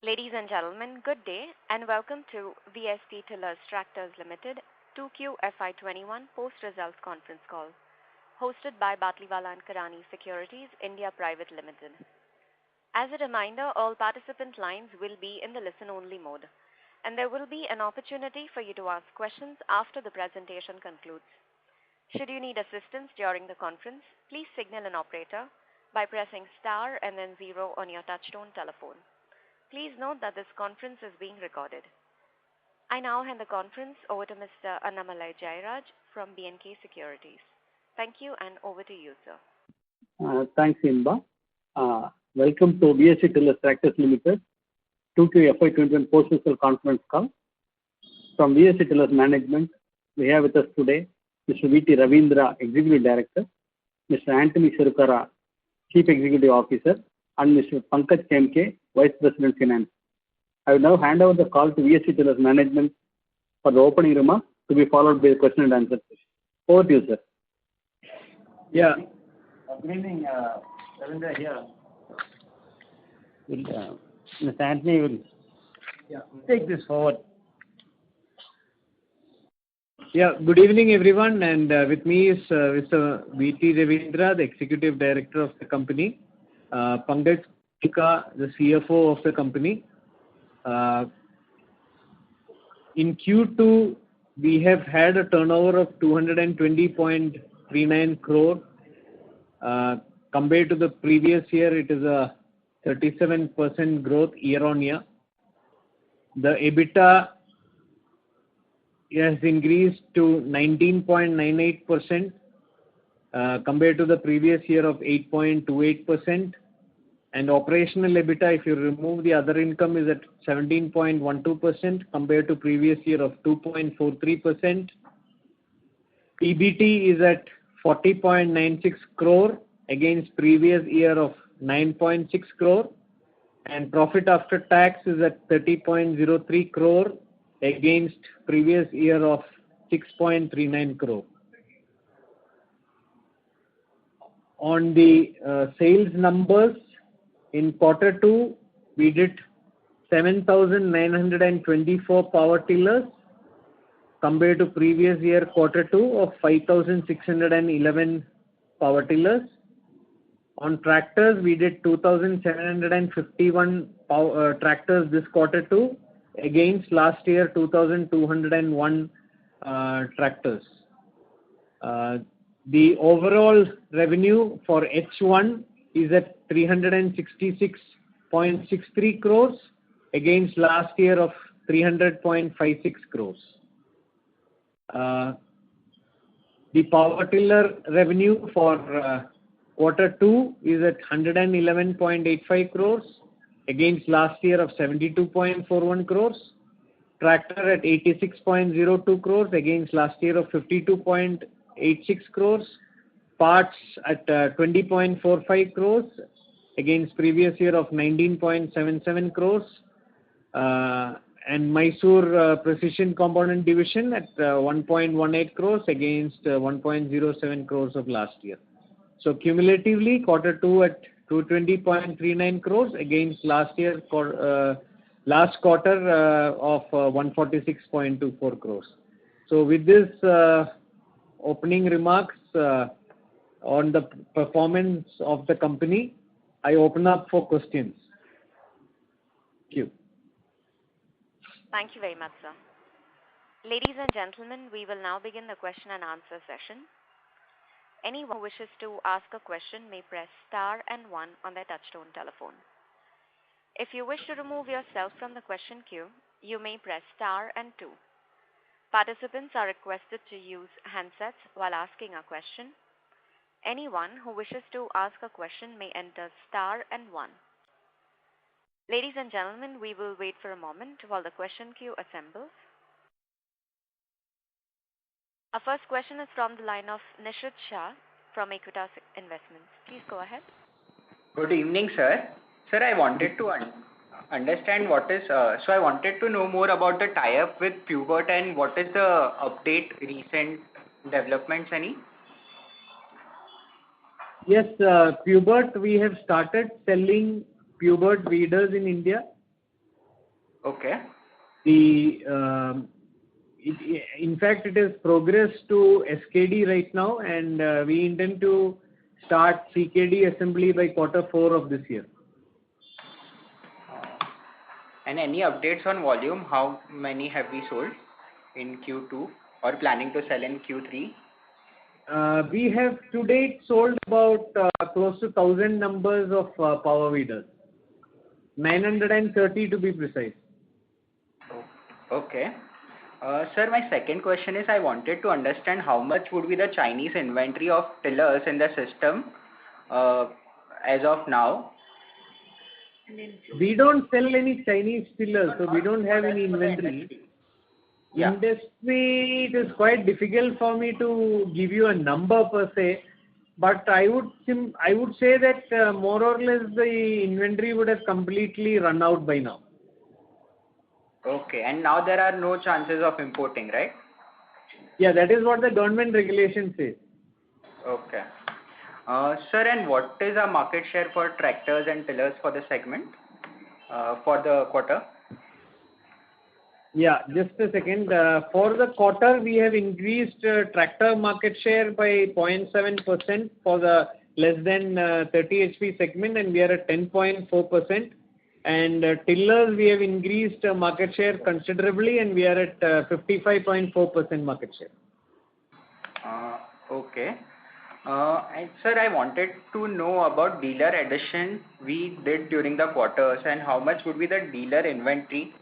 Ladies and gentlemen, good day and welcome to VSTTILLERS Tractors Limited 2Q FY21 post-results conference call, hosted by Batlivala and Karani Securities India Private Limited. As a reminder, all participant lines will be in the listen-only mode, and there will be an opportunity for you to ask questions after the presentation concludes. Should you need assistance during the conference, please signal an operator by pressing star and then 0 on your touchtone telephone. Please note that this conference is being recorded. I now hand the conference over to Mr. Annamalai Jairaj from B&K Securities. Thank you and over to you, sir. Thanks, Inba. Welcome to VSTTILLERS Tractors Limited 2Q FY21 post-result conference call. From VSTTILLERS management, we have with us today Mr. V.T. Ravindra, Executive Director, Mr. Anthony Sirukara, Chief Executive Officer, and Mr. Pankaj Kemke, Vice President Finance. I will now hand over the call to VSTTILLERS management for the opening remarks to be followed by a question and answer session. Over to you, sir. Yeah. Good evening, Ravindra here. Mr. Anthony will take this forward. Yeah, good evening everyone, and with me is Mr. V.T. Ravindra, the Executive Director of the company, Pankaj Kemke, the CFO of the company. In Q2, we have had a turnover of 220.39 crore. Compared to the previous year, it is a 37% growth year on year. The EBITDA has increased to 19.98% compared to the previous year of 8.28%. And operational EBITDA, if you remove the other income, is at 17.12% compared to previous year of 2.43%. PBT is at 40.96 crore against previous year of 9.6 crore. And profit after tax is at 30.03 crore against previous year of 6.39 crore. On the sales numbers, in quarter 2, we did 7,924 power tillers compared to previous year quarter 2 of 5,611 power tillers. On tractors, we did 2,751 tractors this quarter 2 against last year 2,201 tractors. The overall revenue for H1 is at 366.63 crores against last year of 300.56 crores. The power tiller revenue for quarter 2 is at 111.85 crores against last year of 72.41 crores. Tractor at 86.02 crores against last year of 52.86 crores. Parts at 20.45 crores against previous year of 19.77 crores. And Mysore Precision Component Division at 1.18 crores against 1.07 crores of last year. So cumulatively, quarter 2 at 220.39 crores against last year last quarter of 146.24 crores. So with this opening remarks on the performance of the company, I open up for questions. Thank you. Thank you very much, sir. Ladies and gentlemen, we will now begin the question and answer session. Anyone who wishes to ask a question may press star and 1 on their touchtone telephone. If you wish to remove yourself from the question queue, you may press star and 2. Participants are requested to use handsets while asking a question. Anyone who wishes to ask a question may enter star and 1. Ladies and gentlemen, we will wait for a moment while the question queue assembles. Our first question is from the line of Nishit Shah from Equitas Investments. Please go ahead. Good evening, sir. Sir, I wanted to understand what is, so I wanted to know more about the tie-up with Pubert and what is the update, recent developments, any? Yes, Pubert, we have started selling Pubert weeders in India. Okay. In fact, it has progressed to SKD right now, and we intend to start CKD assembly by Q4 of this year. And any updates on volume? How many have we sold in Q2 or planning to sell in Q3? We have to date sold about close to 1,000 numbers of power weeders, 930 to be precise. Okay. Sir, my second question is I wanted to understand how much would be the Chinese inventory of tillers in the system as of now. We don't sell any Chinese tillers, so we don't have any inventory. Yeah. Industry, it is quite difficult for me to give you a number per se, but I would say that more or less the inventory would have completely run out by now. Okay, and now there are no chances of importing, right? Yeah, that is what the government regulation says. Okay. Sir, and what is our market share for tractors and tillers for the segment for the quarter? Yeah, just a second. For the quarter, we have increased tractor market share by 0.7% for the less than 30 HP segment, and we are at 10.4%. And tillers, we have increased market share considerably, and we are at 55.4% market share. Okay. And sir, I wanted to know about dealer addition we did during the quarters and how much would be the dealer inventory.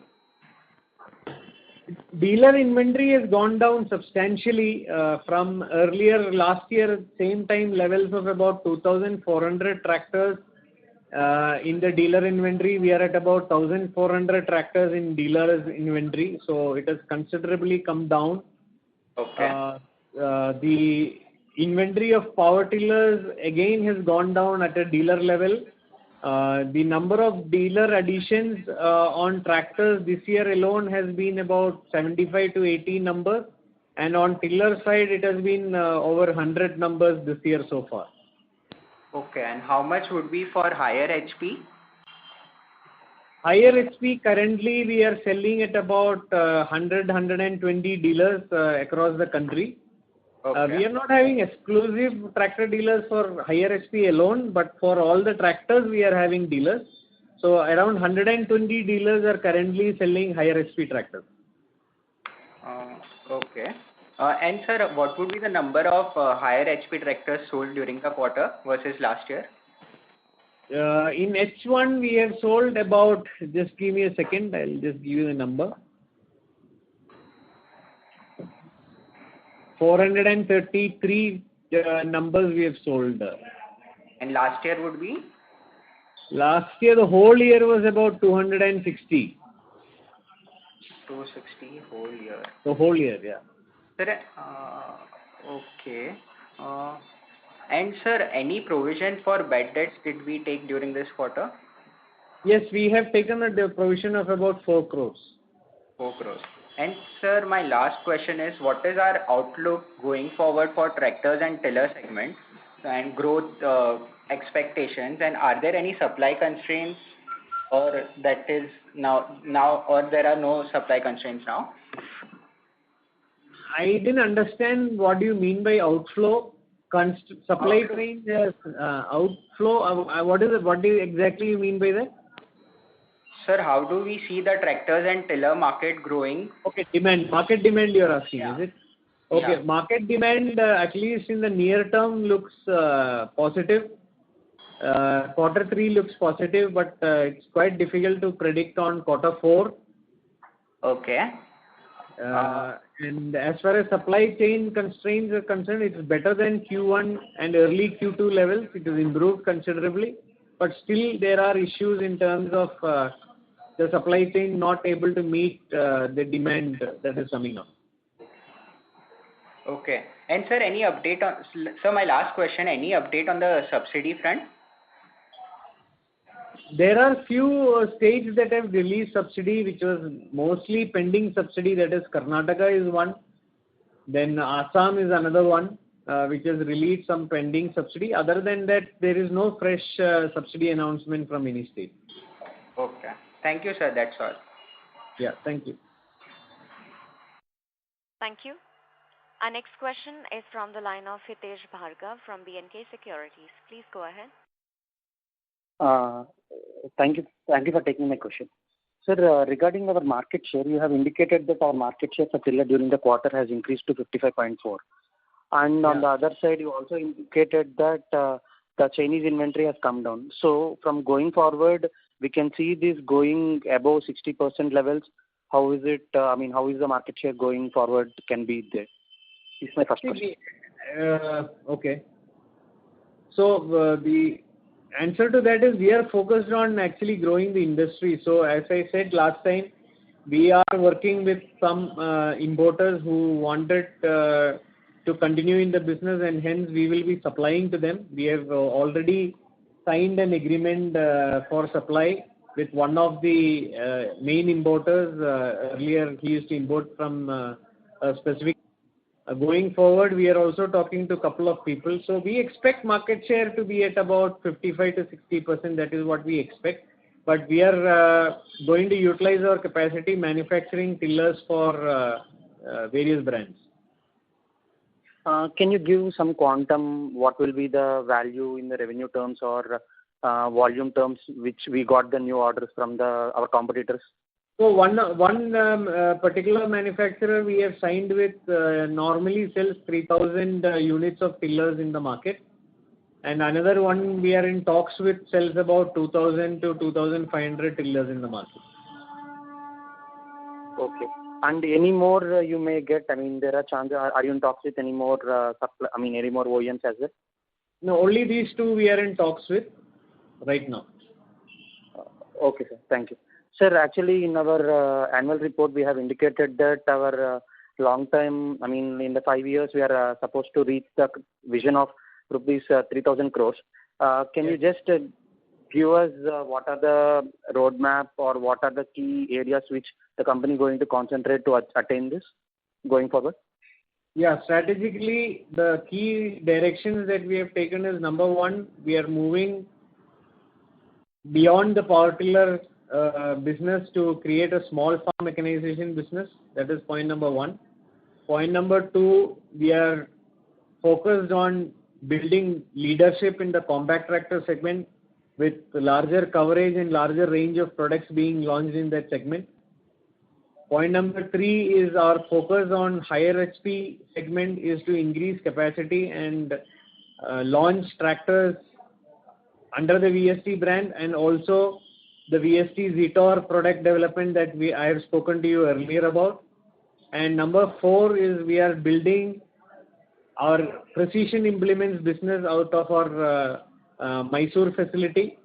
Dealer inventory has gone down substantially from earlier last year, same time levels of about 2,400 tractors in the dealer inventory. We are at about 1,400 tractors in dealers inventory, so it has considerably come down. Okay. The inventory of power tillers again has gone down at a dealer level. The number of dealer additions on tractors this year alone has been about 75 to 80 numbers, and on tiller side it has been over 100 numbers this year so far. Okay, and how much would be for higher HP? Higher HP currently we are selling at about 100-120 dealers across the country. Okay. We are not having exclusive tractor dealers for higher HP alone, but for all the tractors we are having dealers. So around 120 dealers are currently selling higher HP tractors. Okay. And sir, what would be the number of higher HP tractors sold during the quarter versus last year? In H1 we have sold about, just give me a second, I'll just give you the number. 433 numbers we have sold. And last year would be? Last year the whole year was about 260. 260 whole year. The whole year, yeah. Sir, okay. And sir, any provision for bad debts did we take during this quarter? Yes, we have taken a provision of about 4 crores. 4 crores. And sir, my last question is, what is our outlook going forward for tractors and tiller segments and growth expectations? And are there any supply constraints, or that is now, or there are no supply constraints now? I didn't understand what do you mean by outflow. Supply chain outflow. What is it? What do you exactly mean by that? Sir, how do we see the tractors and tiller market growing? Okay, market demand you are asking, Yeah. is it? Okay, Yeah. market demand at least in the near term looks positive. Q3 looks positive, but it's quite difficult to predict on Q4. Okay. And as far as supply chain constraints are concerned, it's better than Q1 and early Q2 levels. It has improved considerably, but still there are issues in terms of the supply chain not able to meet the demand that is coming up. Okay. And sir, any update on? So my last question: any update on the subsidy front? There are few states that have released subsidy, which was mostly pending subsidy. That is, Karnataka is one. Then Assam is another one, which has released some pending subsidy. Other than that, there is no fresh subsidy announcement from any state. Okay. Thank you, sir. That's all. Yeah, thank you. Thank you. Our next question is from the line of Hitesh Bhargav from B&K Securities. Please go ahead. Thank you. Thank you for taking my question. Sir, regarding our market share, you have indicated that our market share for tiller during the quarter has increased to 55.4. And on the other side, you also indicated that the Chinese inventory has come down. So from going forward, we can see this going above 60% levels. How is it? How is the market share going forward? Can be there? This is my first question. Okay. So the answer to that is we are focused on actually growing the industry. So as I said last time, we are working with some importers who wanted to continue in the business, and hence we will be supplying to them. We have already signed an agreement for supply with one of the main importers. Earlier he used to import from a specific. Going forward, we are also talking to a couple of people. So we expect market share to be at about 55 to 60%. That is what we expect. But we are going to utilize our capacity manufacturing tillers for various brands. Can you give some quantum? What will be the value in the revenue terms or volume terms which we got the new orders from our competitors? So one particular manufacturer we have signed with normally sells 3,000 units of tillers in the market, and another one we are in talks with sells about 2,000 to 2,500 tillers in the market. Okay. And any more you may get? There are chances. Are you in talks with any more any more OEMs as well? No, only these two we are in talks with right now. Okay, sir. Thank you. Sir, actually in our annual report, we have indicated that our long time, in the 5 years, we are supposed to reach the vision of rupees 3,000 crores. Can you just give us what are the roadmap or what are the key areas which the company is going to concentrate to attain this going forward? Yeah, strategically, the key directions that we have taken is, number one, we are moving beyond the power tiller business to create a small farm mechanization business. That is point number one. Point number two, we are focused on building leadership in the compact tractor segment with larger coverage and larger range of products being launched in that segment. Point number three is our focus on higher HP segment is to increase capacity and launch tractors under the VST brand, and also the VST Zetor product development that I have spoken to you earlier about. And number four is we are building our precision implements business out of our Mysore facility,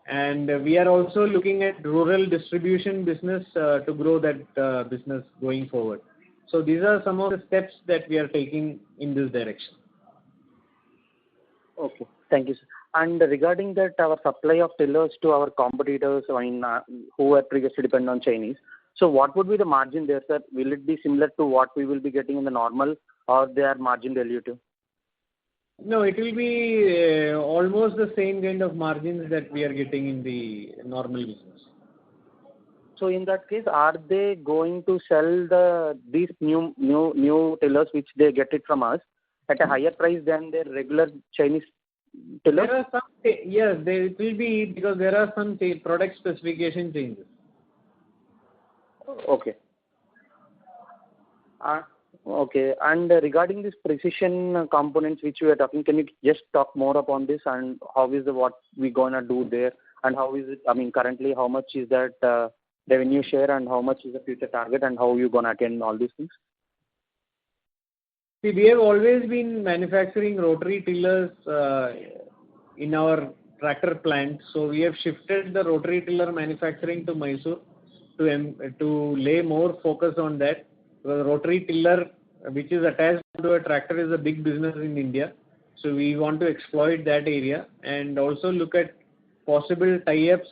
and we are also looking at rural distribution business to grow that business going forward. So these are some of the steps that we are taking in this direction. Okay, thank you, sir. And regarding that, our supply of tillers to our competitors, who were previously dependent on Chinese, so what would be the margin there, sir? Will it be similar to what we will be getting in the normal, or they are margin dilutive? No, it will be almost the same kind of margins that we are getting in the normal business. So in that case, are they going to sell these new tillers which they get it from us at a higher price than their regular Chinese tillers? There are some, yes, it will be, because there are some product specification changes. Okay. Okay. And regarding this precision components which we are talking, can you just talk more upon this and how is what we gonna do there, and how is it? Currently, how much is that revenue share, and how much is the future target, and how you gonna attain all these things? See, we have always been manufacturing rotary tillers in our tractor plant. So we have shifted the rotary tiller manufacturing to Mysore to lay more focus on that. The rotary tiller, which is attached to a tractor, is a big business in India. So we want to exploit that area and also look at possible tie-ups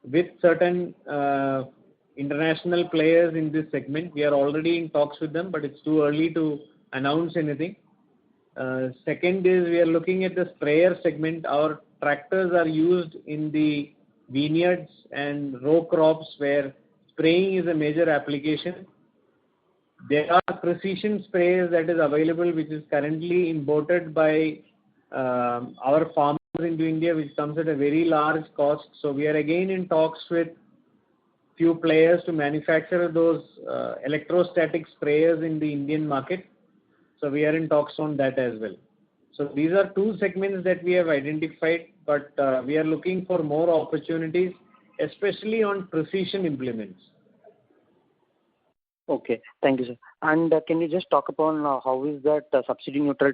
with certain international players in this segment. We are already in talks with them, but it's too early to announce anything. Second is we are looking at the sprayer segment. Our tractors are used in the vineyards and row crops where spraying is a major application. There are precision sprays that is available, which is currently imported by our farmers into India, which comes at a very large cost. So we are again in talks with few players to manufacture those electrostatic sprayers in the Indian market. So we are in talks on that as well. So these are two segments that we have identified, but we are looking for more opportunities, especially on precision implements. Okay, thank you, sir. And can you just talk upon how is that subsidy neutral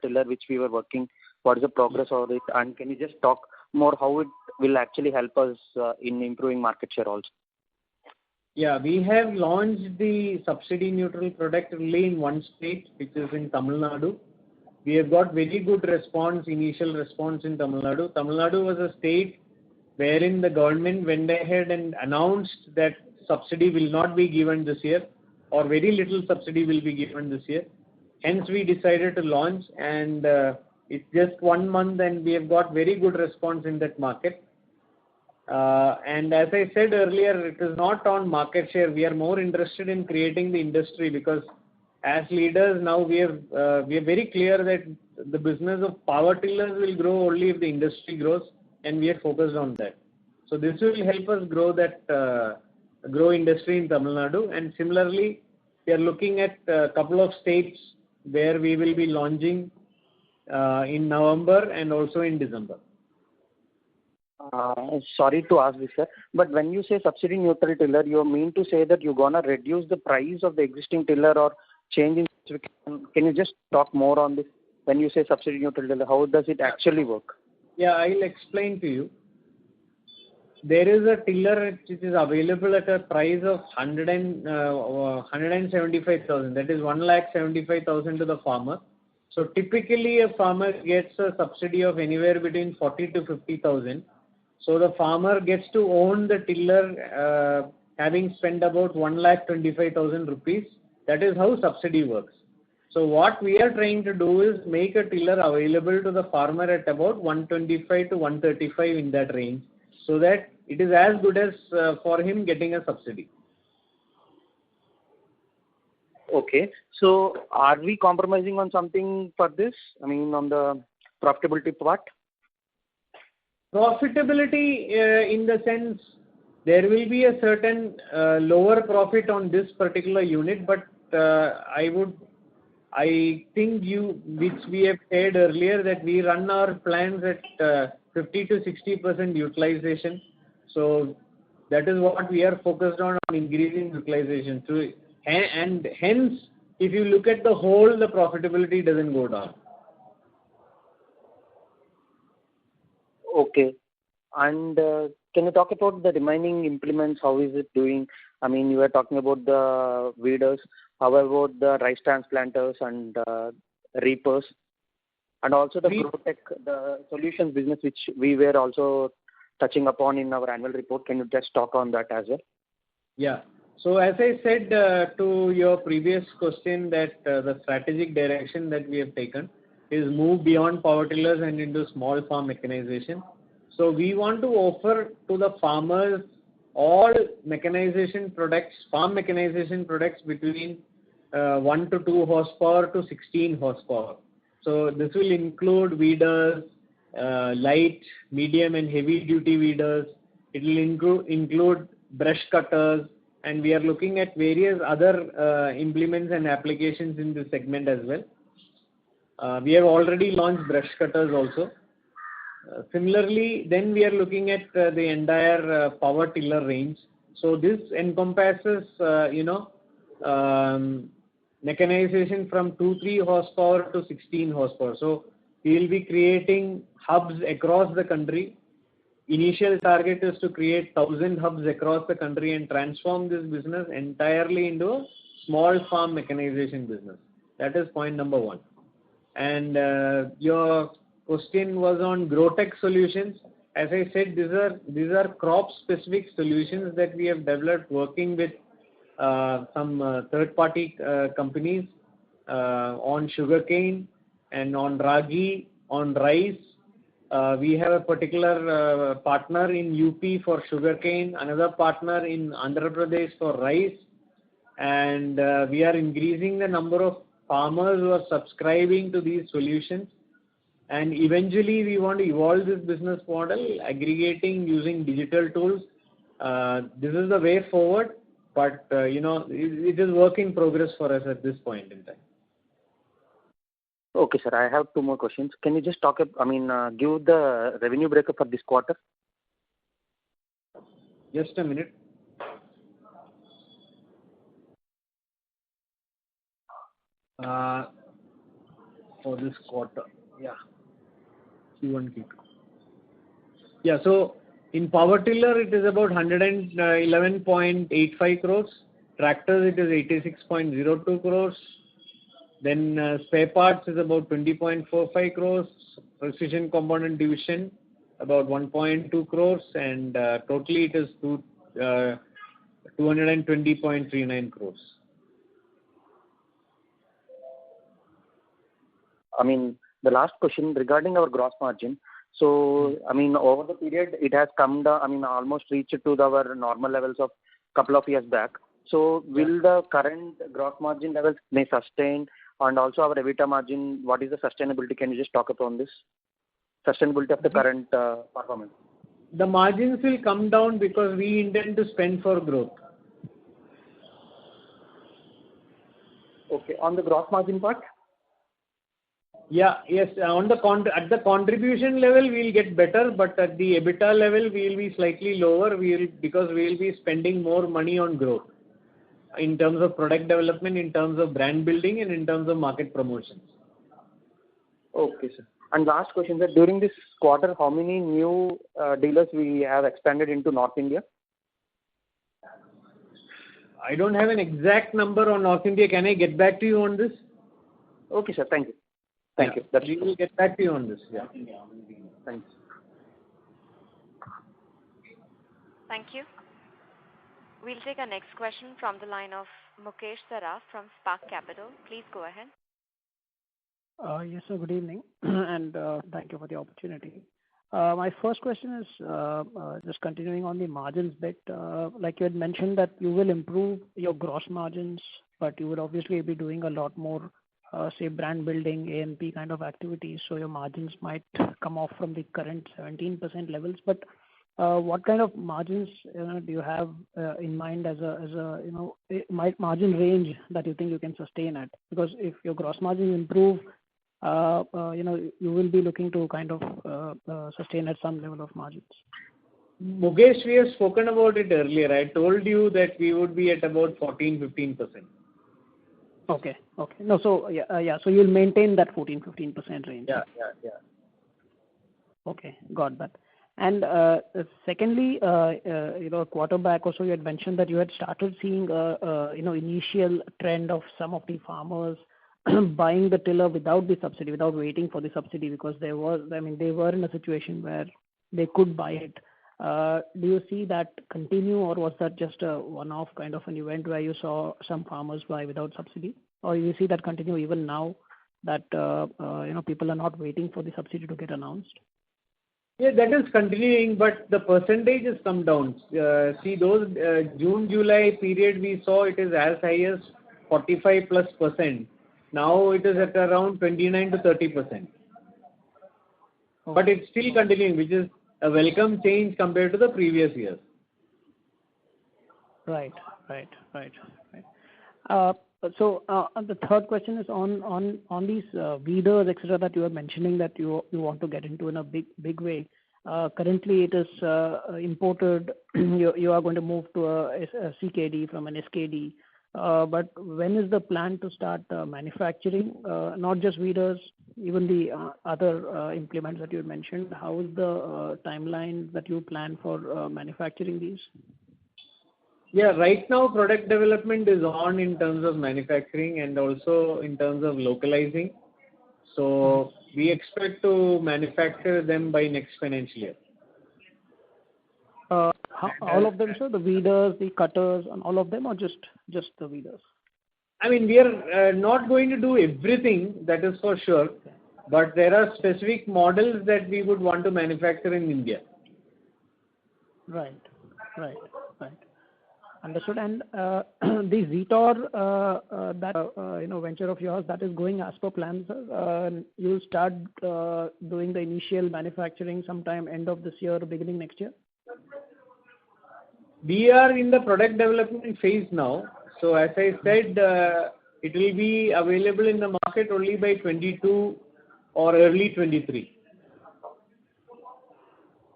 tiller which we were working? What is the progress of it? And can you just talk more how it will actually help us in improving market share also? Yeah, we have launched the subsidy neutral product only in one state, which is in Tamil Nadu. We have got very good initial response in Tamil Nadu. Tamil Nadu was a state wherein the government went ahead and announced that subsidy will not be given this year, or very little subsidy will be given this year. Hence, we decided to launch, and it's just 1 month, and we have got very good response in that market. And as I said earlier, it is not on market share. We are more interested in creating the industry, because as leaders now we are very clear that the business of power tillers will grow only if the industry grows, and we are focused on that. So this will help us grow industry in Tamil Nadu, and similarly we are looking at a couple of states where we will be launching in November and also in December. Sorry to ask this, sir, but when you say subsidy neutral tiller, you mean to say that you're gonna reduce the price of the existing tiller or change in specification? Can you just talk more on this? When you say subsidy neutral tiller, how does it actually work? Yeah, I'll explain to you. There is a tiller which is available at a price of 175,000. That is 1,75,000 to the farmer. So typically a farmer gets a subsidy of anywhere between 40 to 50,000. So the farmer gets to own the tiller having spent about 1,25,000 rupees. That is how subsidy works. So what we are trying to do is make a tiller available to the farmer at about 125 to 135 in that range, so that it is as good as for him getting a subsidy. Okay, so are we compromising on something for this? I mean, on the profitability part? Profitability in the sense there will be a certain lower profit on this particular unit, but I think which we have said earlier, that we run our plans at 50 to 60% utilization. So that is what we are focused on increasing utilization. So, and hence, if you look at the whole, the profitability doesn't go down. Okay. And can you talk about the remaining implements? How is it doing? I mean, you were talking about the weeders. How about the rice transplanters and reapers? And also the Growtech, the solutions business, which we were also touching upon in our annual report. Can you just talk on that as well? Yeah. So as I said to your previous question, that the strategic direction that we have taken is move beyond power tillers and into small farm mechanization. So we want to offer to the farmers all mechanization products, farm mechanization products between 1 to 2 horsepower to 16 horsepower. So this will include weeders, light, medium and heavy duty weeders. It will include brush cutters, and we are looking at various other implements and applications in this segment as well. We have already launched brush cutters also. Similarly, then we are looking at the entire power tiller range. So this encompasses, mechanization from 2-3 horsepower to 16 horsepower. So we will be creating hubs across the country. Initial target is to create 1,000 hubs across the country and transform this business entirely into a small farm mechanization business. That is point number 1. And your question was on Growtech solutions. As I said, these are crop specific solutions that we have developed working with some third-party companies on sugarcane and on ragi, on rice, We have a particular partner in UP for sugarcane, another partner in Andhra Pradesh for rice, and we are increasing the number of farmers who are subscribing to these solutions. And eventually, we want to evolve this business model, aggregating using digital tools. This is the way forward, but it is work in progress for us at this point in time. Okay, sir. I have two more questions. Can you just give the revenue breakup for this quarter? Just a minute. For this quarter, Q1, Q2. So in power tiller, it is about 111.85 crores. Tractors, it is 86.02 crores. Then spare parts is about 20.45 crores. Precision component division about 1.2 crores, and totally it is 220.39 crores. The last question regarding our gross margin. So, over the period, it has come down, almost reached to our normal levels of couple of years back. So, will the current gross margin levels may sustain, and also our EBITDA margin, what is the sustainability? Can you just talk upon this? Sustainability of the current performance. The margins will come down because we intend to spend for growth. Okay. On the gross margin part? Yes. At the contribution level, we'll get better, but at the EBITDA level, we will be slightly lower. Because we will be spending more money on growth in terms of product development, in terms of brand building, and in terms of market promotions. Okay, sir. And last question, sir. During this quarter, how many new dealers we have expanded into North India? I don't have an exact number on North India. Can I get back to you on this? Okay, sir. Thank you. Thank you. We will get back to you on this. Thanks. Thank you. We'll take our next question from the line of Mukesh Saraf from Spark Capital. Please go ahead. Yes, sir. Good evening, and thank you for the opportunity. My first question is just continuing on the margins bit. Like you had mentioned that you will improve your gross margins, but you would obviously be doing a lot more, say, brand building, A&P kind of activities, so your margins might come off from the current 17% levels. But what kind of margins do you have in mind as a margin range that you think you can sustain at? Because if your gross margins improve, you will be looking to kind of sustain at some level of margins. Mukesh, we have spoken about it earlier. I told you that we would be at about 14-15%. Okay. No, so so you'll maintain that 14-15% range. Yeah. Okay, got that. And secondly, a quarter back or so, you had mentioned that you had started seeing initial trend of some of the farmers buying the tiller without the subsidy, without waiting for the subsidy, because they were in a situation where they could buy it. Do you see that continue, or was that just a one-off kind of an event where you saw some farmers buy without subsidy, or you see that continue even now that people are not waiting for the subsidy to get announced? Yeah, that is continuing, but the percentage has come down. See, those June-July period we saw, it is as high as 45+%. Now it is at around 29 to 30%. But it's still continuing, which is a welcome change compared to the previous years. Right. So the third question is on these weeders, etc., that you were mentioning that you want to get into in a big way. Currently, it is imported. You are going to move to a CKD from an SKD. But when is the plan to start manufacturing? Not just weeders, even the other implements that you had mentioned. How is the timeline that you plan for manufacturing these? Yeah, right now product development is on in terms of manufacturing and also in terms of localizing. So we expect to manufacture them by next financial year. All of them, sir? The weeders, the cutters, and all of them, or just the weeders? I mean, we are not going to do everything, that is for sure. but there are specific models that we would want to manufacture in India. Right. Understood. And the Zetor, that venture of yours, that is going as per plans. You will start doing the initial manufacturing sometime end of this year or beginning next year. We are in the product development phase now. So as I said, it will be available in the market only by 22 or early 23.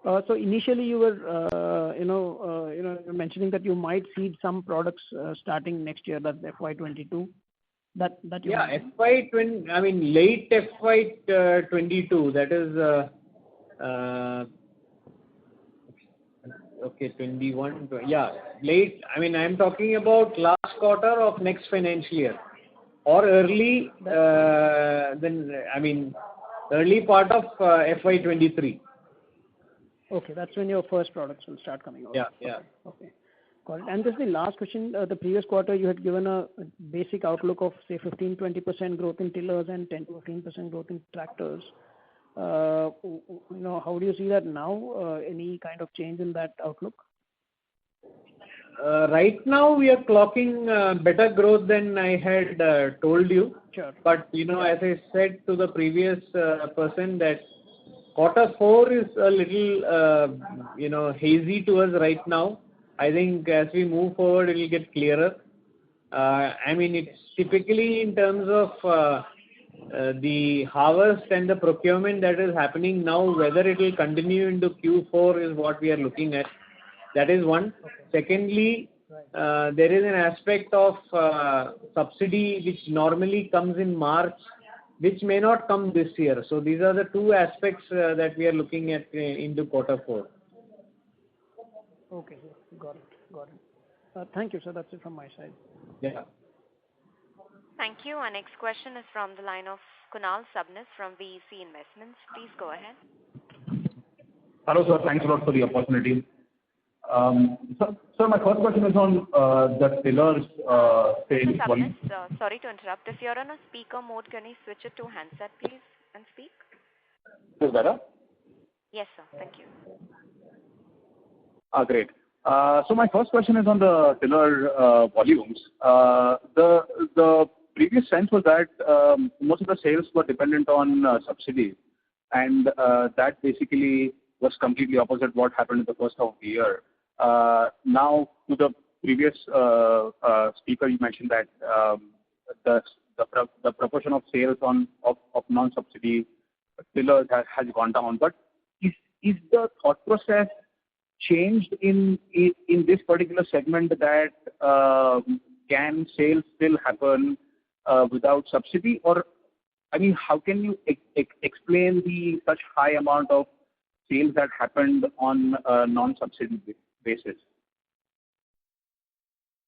So initially you were, mentioning that you might see some products starting next year, that's FY22. That you mentioned? FY20, I mean late FY22. That is okay, 21. Yeah, late. I mean, I am talking about last quarter of next financial year, or early. Early part of FY23. Okay, that's when your first products will start coming out. Yeah. Okay. Got it. And just the last question, the previous quarter you had given a basic outlook of say 15-20% growth in tillers and 10-15% growth in tractors. How do you see that now? Any kind of change in that outlook? Right now we are clocking better growth than I had told you. Sure. But as I said to the previous person, that quarter 4 is a little hazy to us right now. I think as we move forward it will get clearer. It's typically in terms of the harvest and the procurement that is happening now, whether it will continue into Q4 is what we are looking at. That is one. Okay. Secondly, there is an aspect of subsidy which normally comes in March, which may not come this year. So these are the two aspects that we are looking at into quarter 4. Okay, sir. Got it. Thank you, sir. That's it from my side. Yeah. Thank you. Our next question is from the line of Kunal Sabnis from VEC Investments. Please go ahead. Hello, sir. Thanks a lot for the opportunity. So my first question is on the tillers sales volume. Sorry to interrupt. If you're on a speaker mode, can you switch it to handset, please, and speak? Is this better? Yes, sir. Thank you. Great. So my first question is on the tiller volumes. The previous sense was that most of the sales were dependent on subsidies, and that basically was completely opposite what happened in the first half of the year. Now, to the previous speaker, you mentioned that the proportion of sales of non-subsidy tillers has gone down. But is the thought process changed in this particular segment that can sales still happen without subsidy? Or, how can you explain the such high amount of sales that happened on a non-subsidy basis?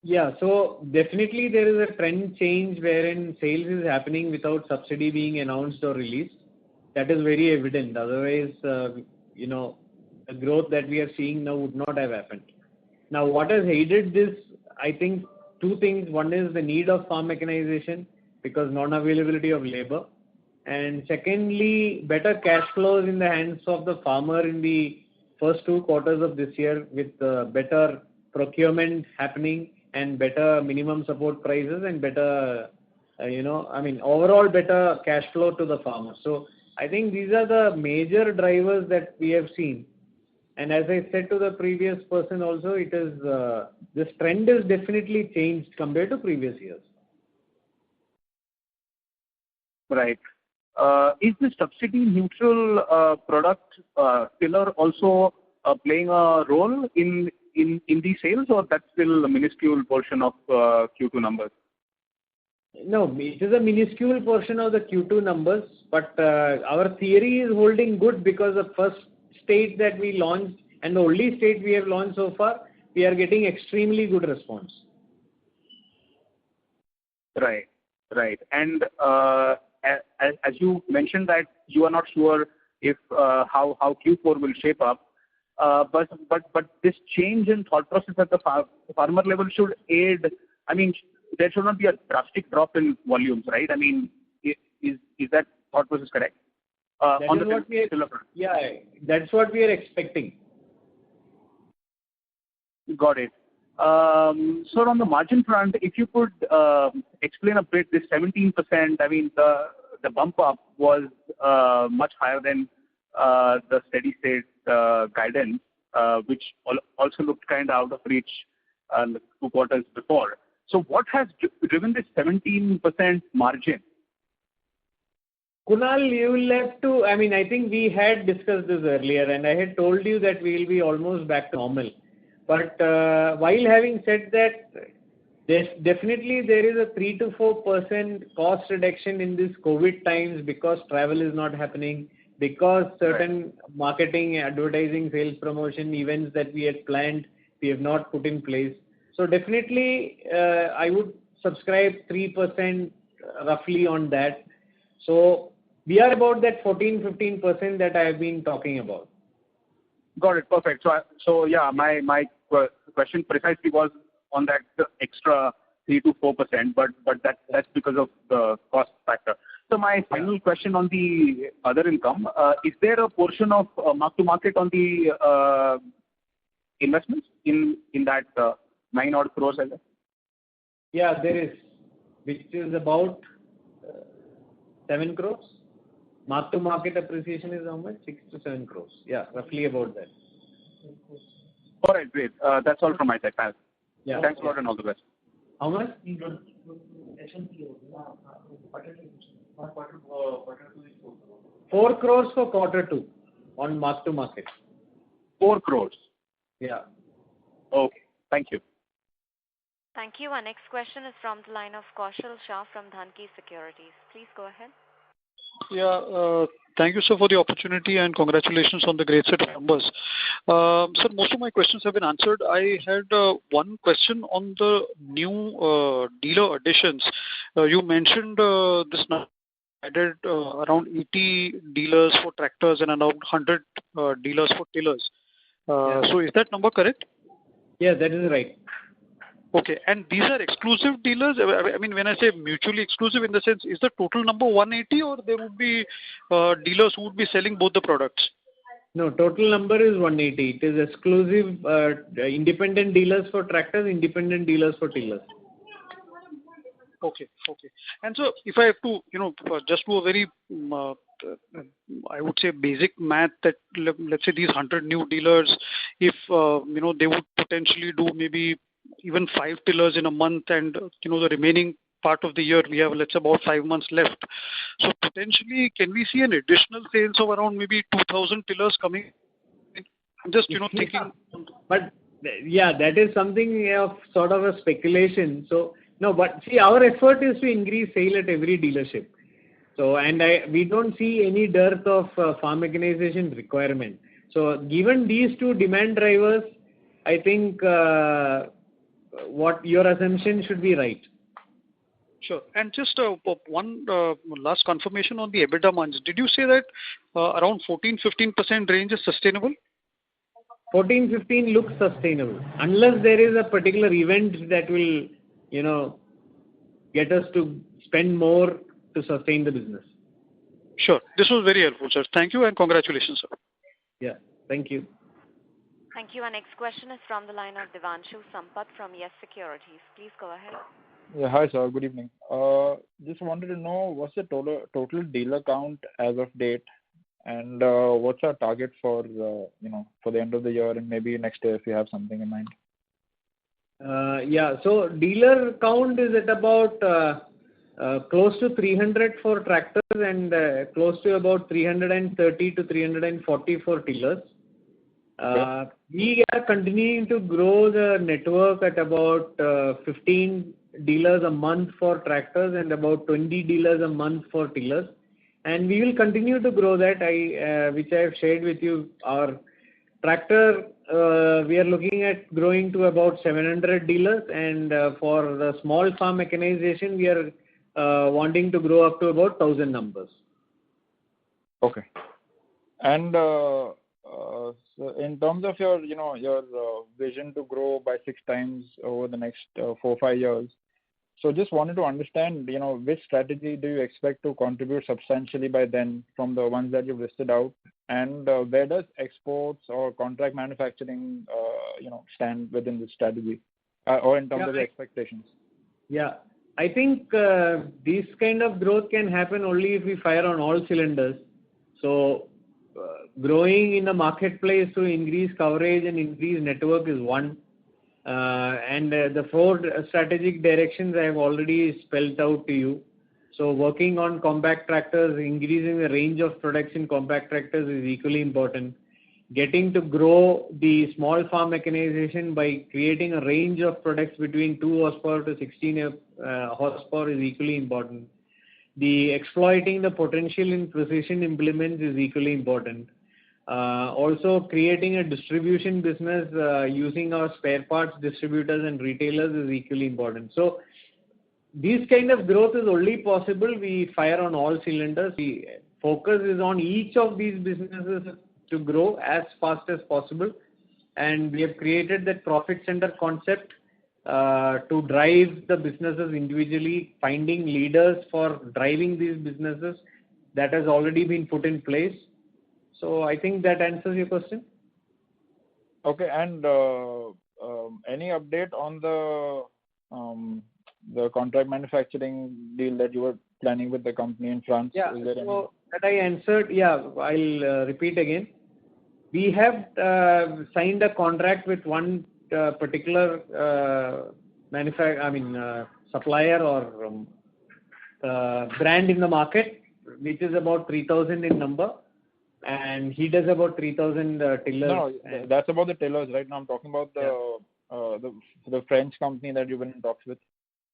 Yeah, so definitely there is a trend change wherein sales is happening without subsidy being announced or released. That is very evident. Otherwise, the growth that we are seeing now would not have happened. Now, what has aided this? I think two things. One is the need of farm mechanization because non-availability of labor. And secondly, better cash flows in the hands of the farmer in the first 2 quarters of this year with better procurement happening and better minimum support prices and better, overall better cash flow to the farmer. So I think these are the major drivers that we have seen. And as I said to the previous person also, it is this trend is definitely changed compared to previous years. Right. Is the subsidy neutral product tiller also playing a role in these sales, or that's still a minuscule portion of Q2 numbers? No, it is a minuscule portion of the Q2 numbers, but our theory is holding good because the first state that we launched and the only state we have launched so far, we are getting extremely good response. Right. And as you mentioned that you are not sure if how Q4 will shape up, but this change in thought process at the farmer level should aid. There should not be a drastic drop in volumes, right? Is that thought process correct? on the tiller front. Yeah, that's what we are expecting. Got it. So on the margin front, if you could explain a bit this 17%, I mean, the bump up was much higher than the steady state guidance, which also looked kind of out of reach 2 quarters before. So what has driven this 17% margin? Kunal, you will have to, I mean, I think we had discussed this earlier and I had told you that we will be almost back to normal. But while having said that, definitely there is a 3 to 4% cost reduction in these COVID times because travel is not happening, because certain marketing, advertising, sales promotion events that we had planned, we have not put in place. So definitely I would subscribe 3% roughly on that. So we are about that 14-15% that I have been talking about. Got it. Perfect. So yeah, my question precisely was on that extra 3 to 4%, but that's because of the cost factor. So my final question on the other income, is there a portion of mark to market on the investments in that 9 odd crores? Yeah, there is, which is about 7 crores. Mark to market appreciation is how much? 6 to 7 crores. Yeah, roughly about that. All right, great. That's all from my side. Yeah. Thanks a lot and all the best. How much? 4 crores for quarter 2 on mark to market. 4 crores? Yeah. Okay. Thank you. Thank you. Our next question is from the line of Kaushal Shah from Dhanki Securities. Please go ahead. Yeah, thank you, sir, for the opportunity and congratulations on the great set of numbers. Sir, most of my questions have been answered. I had one question on the new dealer additions. You mentioned this number added around 80 dealers for tractors and around 100 dealers for tillers. So is that number correct? Yeah, that is right. Okay, and these are exclusive dealers? I mean, when I say mutually exclusive, in the sense, is the total number 180 or there would be dealers who would be selling both the products? No, total number is 180. It is exclusive independent dealers for tractors, independent dealers for tillers. Okay. And so if I have to, just do a very, I would say basic math that let's say these 100 new dealers, if, they would potentially do maybe even 5 tillers in a month and, the remaining part of the year, we have, let's say, about 5 months left. So potentially, can we see an additional sales of around maybe 2,000 tillers coming? I'm just, thinking. But yeah, that is something of sort of a speculation. So, no, but see, our effort is to increase sale at every dealership. So, and we don't see any dearth of farm mechanization requirement. So, given these two demand drivers, I think what your assumption should be right. Sure. And just one last confirmation on the EBITDA margins. Did you say that around 14-15% range is sustainable? 14-15 looks sustainable. Unless there is a particular event that will, get us to spend more to sustain the business. Sure. This was very helpful, sir. Thank you and congratulations, sir. Yeah. Thank you. Thank you. Our next question is from the line of Devanshu Sampat from Yes Securities. Please go ahead. Yeah, hi sir. Good evening. Just wanted to know what's the total dealer count as of date, and what's our target for for the end of the year and maybe next year if you have something in mind. Yeah. So dealer count is at about close to 300 for tractors and close to about 330 to 340 for tillers. Okay. We are continuing to grow the network at about 15 dealers a month for tractors and about 20 dealers a month for tillers. And we will continue to grow that, which I have shared with you. Our tractor, we are looking at growing to about 700 dealers, and for the small farm mechanization, we are wanting to grow up to about 1,000 numbers. Okay. And so in terms of your, your vision to grow by 6 times over the next 4-5 years, So just wanted to understand, which strategy do you expect to contribute substantially by then from the ones that you've listed out, and where does exports or contract manufacturing, stand within this strategy, or in terms of your expectations? Yeah, I think this kind of growth can happen only if we fire on all cylinders. So growing in the marketplace to increase coverage and increase network is one. And the four strategic directions I have already spelled out to you. So working on compact tractors, increasing the range of products in compact tractors is equally important. Getting to grow the small farm mechanization by creating a range of products between 2 horsepower to 16 horsepower is equally important. Exploiting the potential in precision implements is equally important. Also creating a distribution business using our spare parts distributors and retailers is equally important. So this kind of growth is only possible we fire on all cylinders. The focus is on each of these businesses to grow as fast as possible, and we have created that profit center concept to drive the businesses individually, finding leaders for driving these businesses. That has already been put in place. So I think that answers your question. Okay, and any update on the contract manufacturing deal that you were planning with the company in France? Yeah, so that I answered. Yeah, I'll repeat again. We have signed a contract with one particular supplier or brand in the market, which is about 3,000 in number. And he does about 3,000 tillers. No, that's about the tillers. Right now I'm talking about the French company that you've been in talks with.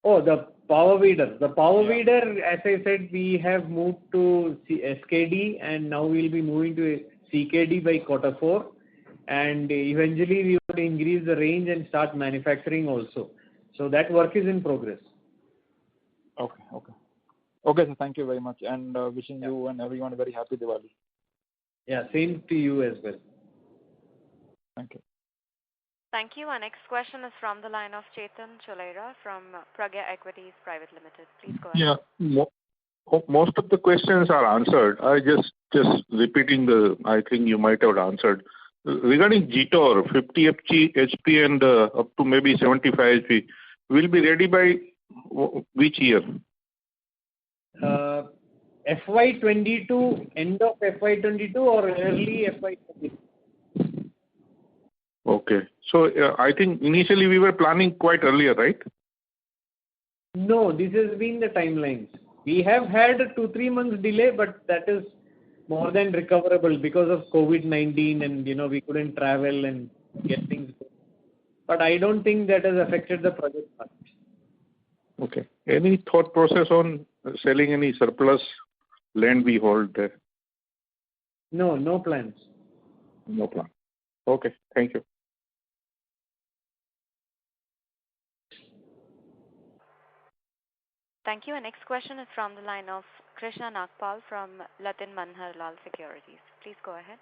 Oh, the power weeder. The power weeder, as I said, we have moved to SKD, and now we'll be moving to CKD by Q4. And eventually we want to increase the range and start manufacturing also. So that work is in progress. Okay, so thank you very much, and wishing you and everyone a very happy Diwali. Yeah, same to you as well. Thank you. Thank you. Our next question is from the line of Chetan Cholera from Pragya Equities Private Limited. Please go ahead. Yeah, most of the questions are answered. I just repeating I think you might have answered. Regarding GTOR, 50 HP and up to maybe 75 HP, will be ready by which year? FY22, end of FY22 or early FY22? Okay. So I think initially we were planning quite earlier, right? No, this has been the timelines. We have had a 2-3 months delay, but that is more than recoverable because of COVID-19 and we couldn't travel and get things going. But I don't think that has affected the project much. Okay. Any thought process on selling any surplus land we hold there? No plans. No plan. Okay, thank you. Thank you. Our next question is from the line of Krishna Nagpal from Latin Manharlal Securities. Please go ahead.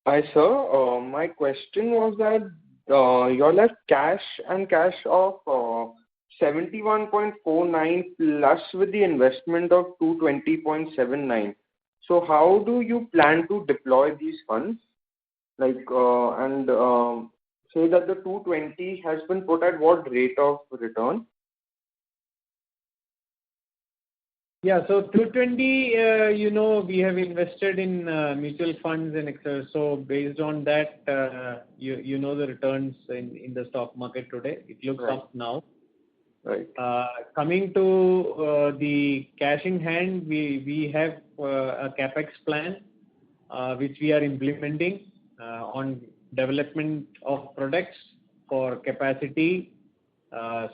Hi, sir. My question was that you all have cash of 71.49 plus with the investment of 220.79. So how do you plan to deploy these funds? Say that the 220 has been put at what rate of return? Yeah, so 220, we have invested in mutual funds and etc. So based on that, the returns in the stock market today. It looks up now. Right. Coming to the cash in hand, we have a capex plan which we are implementing on development of products for capacity.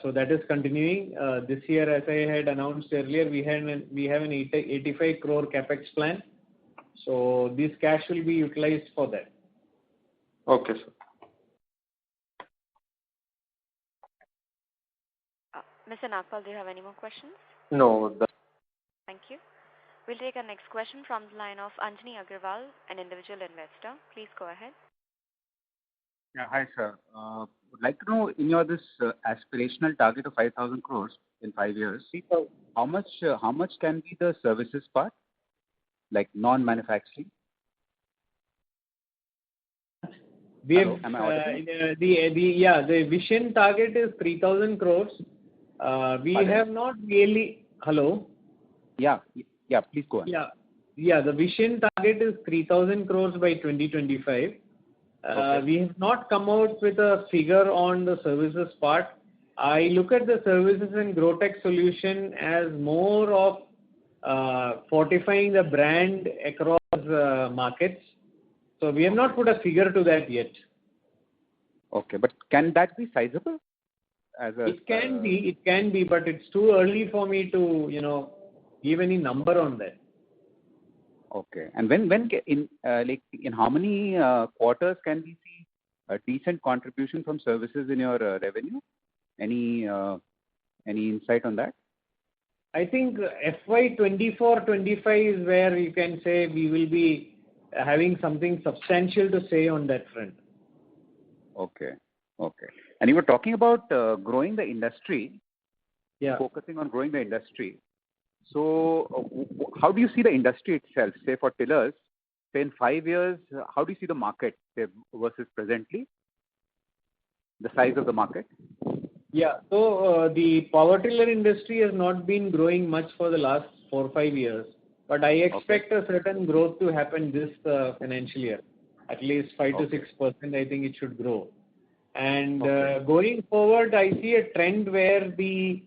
So that is continuing. This year, as I had announced earlier, we have an 85 crore capex plan. So this cash will be utilized for that. Okay, sir. Mr. Nagpal, do you have any more questions? No. Thank you. We'll take our next question from the line of Anjani Agrawal, an individual investor. Please go ahead. Yeah, hi, sir. would like to know in your this aspirational target of 5,000 crores in 5 years, how much can be the services part, like non-manufacturing? We have, Am I audible? the vision target is 3,000 crores. We Pardon? have not really. Hello. Yeah, please go on. The vision target is 3,000 crores by 2025. Okay. We have not come out with a figure on the services part. I look at the services and growth tech solution as more of fortifying the brand across markets. So we have not put a figure to that yet. Okay, but can that be sizable? It can be, but it's too early for me to, give any number on that. Okay, and when in how many quarters can we see a decent contribution from services in your revenue? Any insight on that? I think FY24-25 is where you can say we will be having something substantial to say on that front. Okay. And you were talking about growing the industry, focusing on growing the industry. So how do you see the industry itself, say for tillers, say in 5 years, how do you see the market, say, versus presently, the size of the market? So the power tiller industry has not been growing much for the last 4 or 5 years, but I expect a certain growth to happen this financial year. At least 5 to 6%, I think it should grow. And going forward, I see a trend where the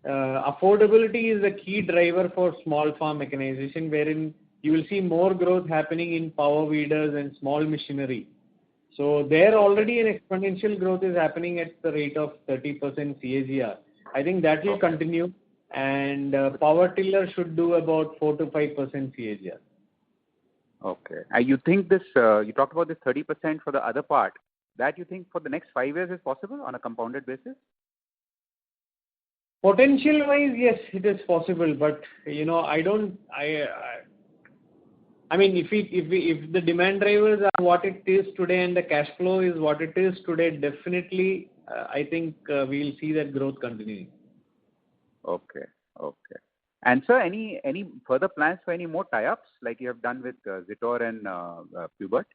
affordability is a key driver for small farm mechanization, wherein you will see more growth happening in power weeders and small machinery. So there already an exponential growth is happening at the rate of 30% CAGR. I think that will continue, and power tiller should do about 4 to 5% CAGR. Okay. You think this, you talked about this 30% for the other part, that you think for the next 5 years is possible on a compounded basis? Potential wise, yes, it is possible, but I mean, if the demand drivers are what it is today and the cash flow is what it is today, definitely, I think we'll see that growth continuing. Okay. And sir, any further plans for any more tie-ups like you have done with Zitor and Pubert?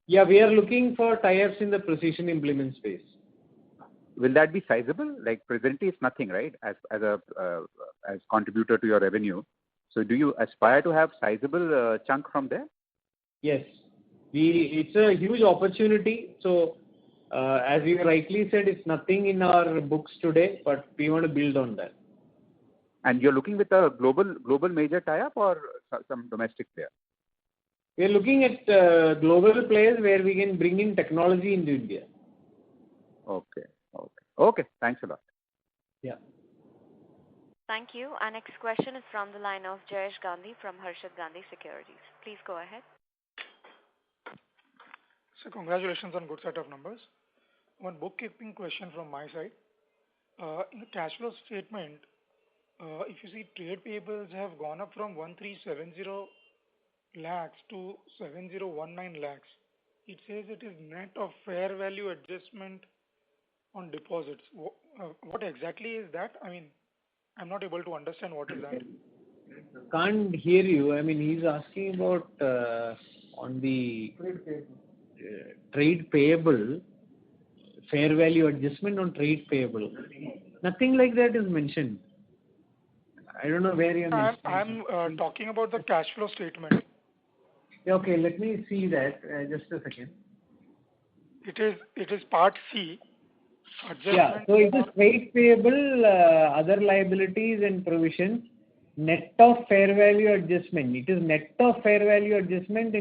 Yeah, we are looking for tie-ups in the precision implement space. Will that be sizable? Like presently, it's nothing, right? As contributor to your revenue. So, do you aspire to have sizable chunk from there? Yes, it's a huge opportunity. So, as you rightly said, it's nothing in our books today, but we want to build on that. And you're looking with a global major tie-up or some domestic player? We're looking at global players where we can bring in technology into India. Okay. Thanks a lot. Yeah. Thank you. Our next question is from the line of Jayesh Gandhi from Harshad Gandhi Securities. Please go ahead. So congratulations on good set of numbers. One bookkeeping question from my side. In the cash flow statement, if you see trade payables have gone up from 1370 lakhs to 7019 lakhs. It says it is net of fair value adjustment on deposits. What exactly is that? I mean, I'm not able to understand what is that. Can't hear you. I mean, he's asking about on the trade payable, fair value adjustment on trade payable. Nothing like that is mentioned. I don't know where you're I'm talking about the cash flow statement. Okay, let me see that. Just a second. It is part C. Yeah, so it is trade payable, other liabilities and provisions, net of fair value adjustment. It is net of fair value adjustment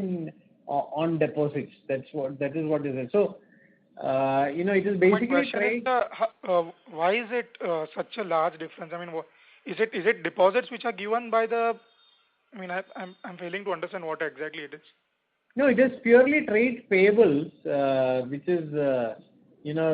on deposits. That is what it is. So, it is basically. My question is, why is it such a large difference? I mean, is it deposits which are given by the? I mean, I'm failing to understand what exactly it is. No, it is purely trade payables, which is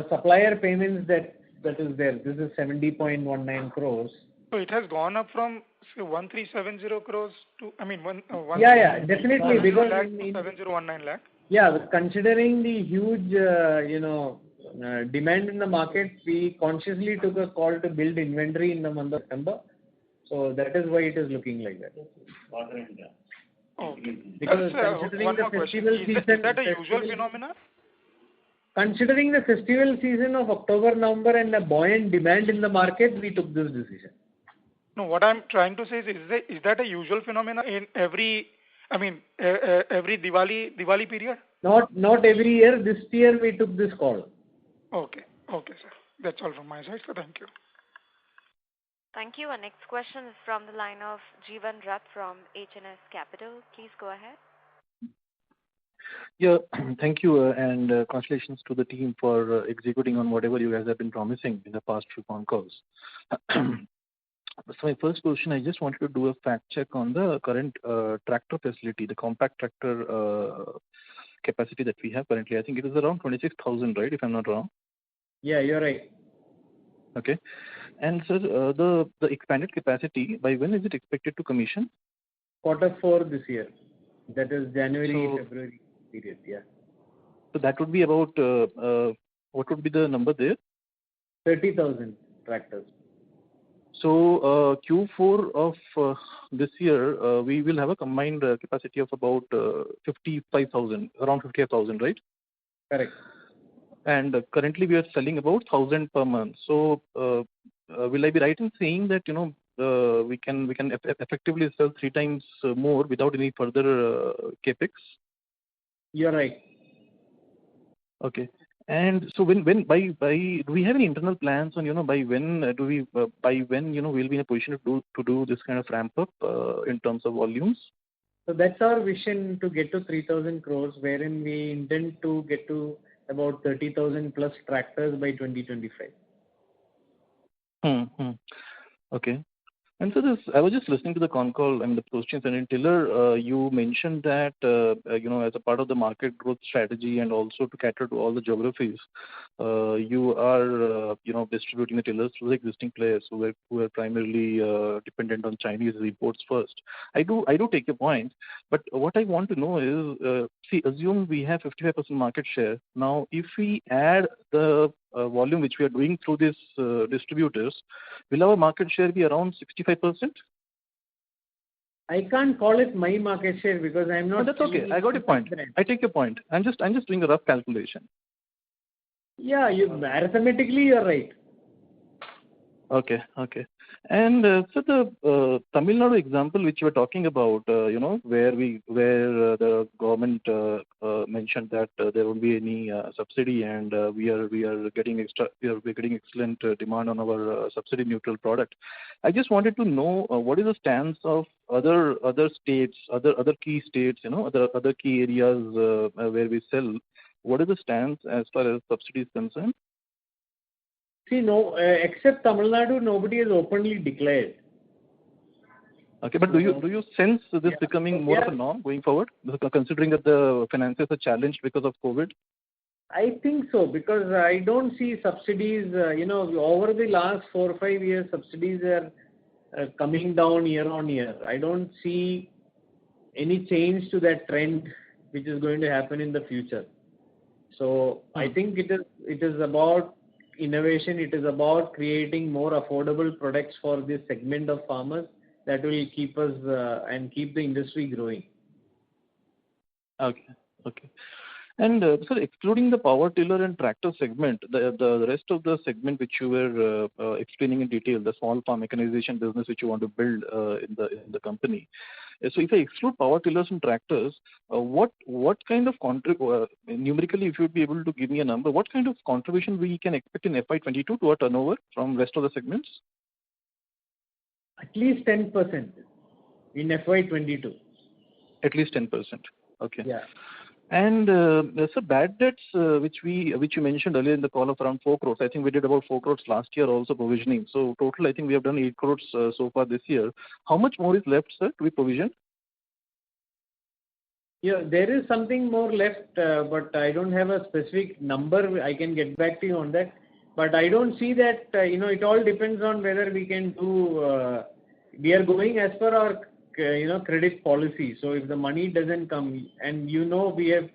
supplier payments that is there. This is 70.19 crores. So it has gone up from say 1370 crores to definitely because 7019 lakh. Yeah, considering the huge demand in the market, we consciously took a call to build inventory in the month of September. So that is why it is looking like that. Okay. Because One more question. Is that a usual phenomenon? Considering the festival season of October, November and the buoyant demand in the market, we took this decision. No, what I'm trying to say is that a usual phenomenon in every Diwali period? Not every year. This year we took this call. Okay, sir. That's all from my side. So thank you. Thank you. Our next question is from the line of Jeevan Rath from HNS Capital. Please go ahead. Yeah, thank you, and congratulations to the team for executing on whatever you guys have been promising in the past few phone calls. So my first question, I just wanted to do a fact check on the current tractor facility, the compact tractor capacity that we have currently. I think it is around 26,000, right, if I'm not wrong? Yeah, you're right. Okay. And sir, the expanded capacity, by when is it expected to commission? Q4 this year. That is January, February period, yeah. So that would be about, what would be the number there? 30,000 tractors. So Q4 of this year, we will have a combined capacity of about 55,000, around 55,000, right? Correct. And currently we are selling about 1,000 per month. So will I be right in saying that we can effectively sell 3 times more without any further capex? You're right. Okay. And so do we have any internal plans on by when we'll be in a position to do this kind of ramp up in terms of volumes? So that's our vision, to get to 3,000 crores, wherein we intend to get to about 30,000 plus tractors by 2025. Okay. And so I was just listening to the con call and the questions, and in Tiller, you mentioned that as a part of the market growth strategy and also to cater to all the geographies, you are distributing the tillers to the existing players who are primarily dependent on Chinese imports first. I do take your point, but what I want to know is, assume we have 55% market share. Now, if we add the volume which we are doing through these distributors, will our market share be around 65%? I can't call it my market share because I'm not. No, that's okay. I got your point. I take your point. I'm just doing a rough calculation. Yeah, arithmetically you're right. Okay. And so the Tamil Nadu example which you were talking about, where the government mentioned that there won't be any subsidy, and we are getting excellent demand on our subsidy neutral product. I just wanted to know what is the stance of other states, other key states, other key areas where we sell. What is the stance as far as subsidy is concerned? See, no, except Tamil Nadu, nobody has openly declared. Okay, but do you sense this becoming more of a norm going forward, considering that the finances are challenged because of COVID? I think so, because I don't see subsidies, over the last 4 or 5 years, subsidies are coming down year on year. I don't see any change to that trend which is going to happen in the future. So I think it is about innovation. It is about creating more affordable products for this segment of farmers that will keep us and keep the industry growing. Okay. And sir, excluding the power tiller and tractor segment, the rest of the segment which you were explaining in detail, the small farm mechanization business which you want to build in the company. So if I exclude power tillers and tractors, what kind of numerically, if you would be able to give me a number, what kind of contribution we can expect in FY22 to our turnover from rest of the segments? At least 10% in FY22. At least 10%. Okay. Yeah. And so bad debts, which you mentioned earlier in the call, of around 4 crores. I think we did about 4 crores last year also provisioning. So total, I think we have done 8 crores so far this year. How much more is left, sir, to be provisioned? Yeah, there is something more left, but I don't have a specific number. I can get back to you on that. But I don't see that, it all depends on whether we can do, we are going as per our credit policy. So if the money doesn't come, and we have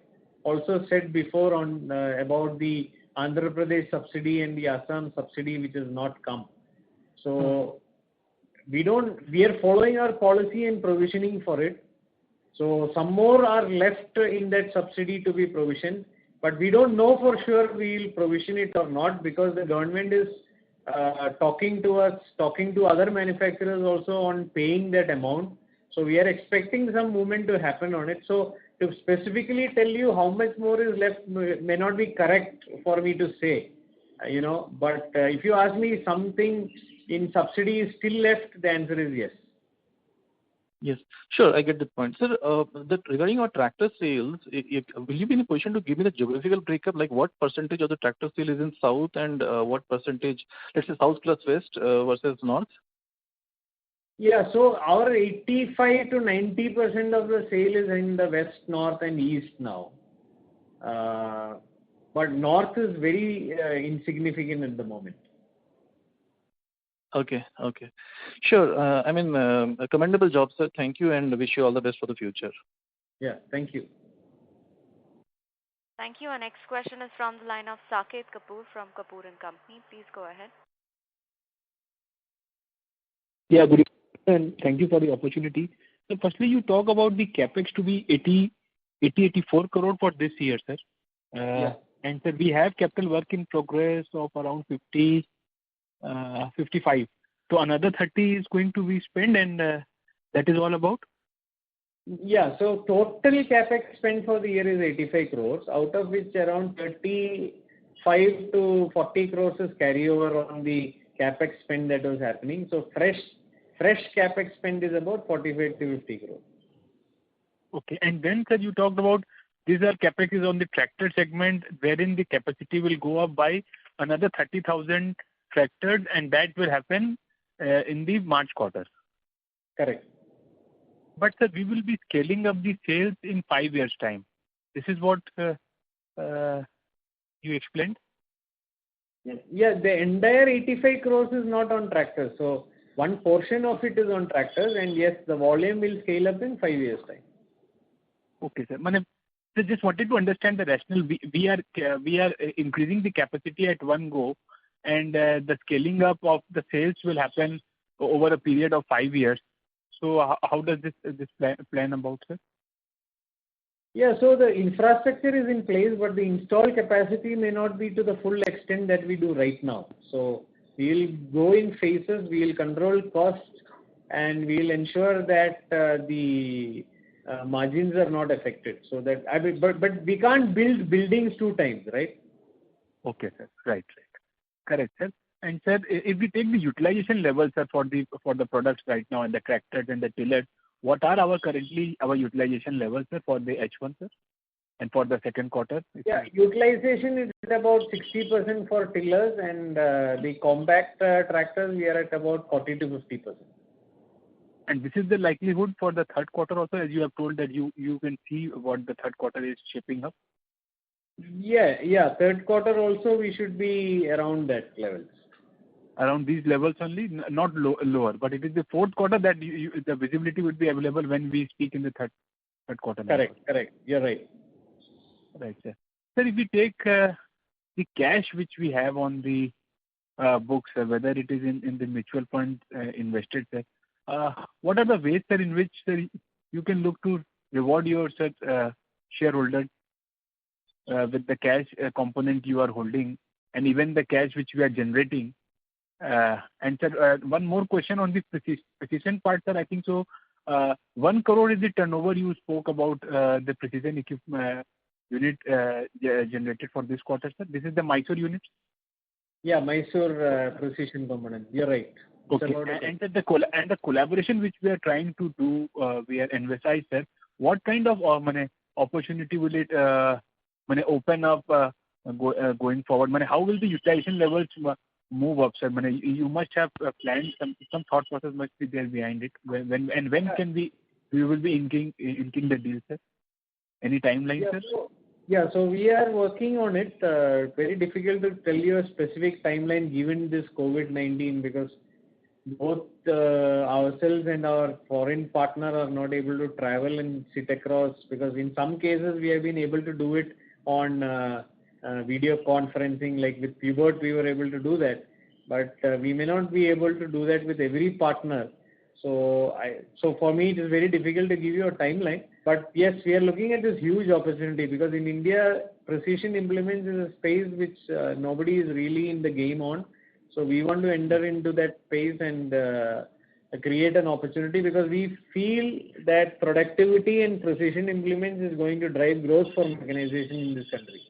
also said before on about the Andhra Pradesh subsidy and the Assam subsidy which has not come. So we are following our policy and provisioning for it. So some more are left in that subsidy to be provisioned, but we don't know for sure we will provision it or not, because the government is talking to us, talking to other manufacturers also on paying that amount. So we are expecting some movement to happen on it. So to specifically tell you how much more is left may not be correct for me to say, but if you ask me something in subsidy is still left, the answer is yes. Yes, sure, I get the point. Sir, regarding our tractor sales, will you be in a position to give me the geographical breakup, like what percentage of the tractor sale is in south and what percentage, let's say south plus west versus north? Yeah, so our 85 to 90% of the sale is in the west, north and east now. But north is very insignificant at the moment. Okay. Sure. A commendable job, sir. Thank you and wish you all the best for the future. Yeah, thank you. Thank you. Our next question is from the line of Saket Kapoor from Kapoor & Company. Please go ahead. Yeah, good evening and thank you for the opportunity. So firstly, you talk about the capex to be 84 crore for this year, sir. Yeah. And sir, we have capital work in progress of around 55. So another 30 is going to be spent, and that is all about? Yeah, so total capex spend for the year is 85 crores, out of which around 35 to 40 crores is carryover on the capex spend that was happening. So fresh capex spend is about 45 to 50 crores. Okay, and then sir, you talked about these are capex on the tractor segment, wherein the capacity will go up by another 30,000 tractors, and that will happen in the March quarter. Correct. But sir, we will be scaling up the sales in 5 years' time. This is what you explained? Yeah, the entire 85 crores is not on tractors. So one portion of it is on tractors, and yes, the volume will scale up in 5 years' time. Okay, sir. So just wanted to understand the rationale. We are increasing the capacity at one go, and the scaling up of the sales will happen over a period of 5 years. So how does this plan about, sir? Yeah, so the infrastructure is in place, but the installed capacity may not be to the full extent that we do right now. So we will go in phases, we will control costs, and we will ensure that the margins are not affected. So that but we can't build buildings 2 times, right? Okay, sir. Right. Correct, sir. And sir, if we take the utilization levels, sir, for the products right now and the tractors and the tillers, what are our utilization levels, sir, for the H1, sir, and for the second quarter? Yeah, utilization is at about 60% for tillers, and the compact tractors we are at about 40 to 50%. And this is the likelihood for the third quarter also, as you have told that you can see what the third quarter is shaping up? Yeah. Third quarter also we should be around that levels. Around these levels only, not lower. But it is the fourth quarter that the visibility would be available when we speak in the third quarter. Correct. You're right. Right, sir. Sir, if we take the cash which we have on the books, whether it is in the mutual fund invested, sir, what are the ways, sir, in which, sir, you can look to reward your shareholders with the cash component you are holding, and even the cash which we are generating? And sir, one more question on the precision part, sir. I think so. 1 crore is the turnover you spoke about the precision equipment unit generated for this quarter, sir. This is the Mysore unit? Yeah, Mysore precision component. You're right. Okay. And the collaboration which we are trying to do, we are emphasized, sir. What kind of opportunity will it open up going forward? How will the utilization levels move up, sir? You must have planned some thought process must be there behind it. When can we will be inking the deal, sir? Any timeline, sir? So we are working on it. Very difficult to tell you a specific timeline given this COVID-19, because both ourselves and our foreign partner are not able to travel and sit across, because in some cases we have been able to do it on video conferencing, like with Pivot, we were able to do that, but we may not be able to do that with every partner. So for me, it is very difficult to give you a timeline. But yes, we are looking at this huge opportunity because in India, precision implements is a space which nobody is really in the game on. So we want to enter into that space and create an opportunity because we feel that productivity and precision implements is going to drive growth for mechanization in this country.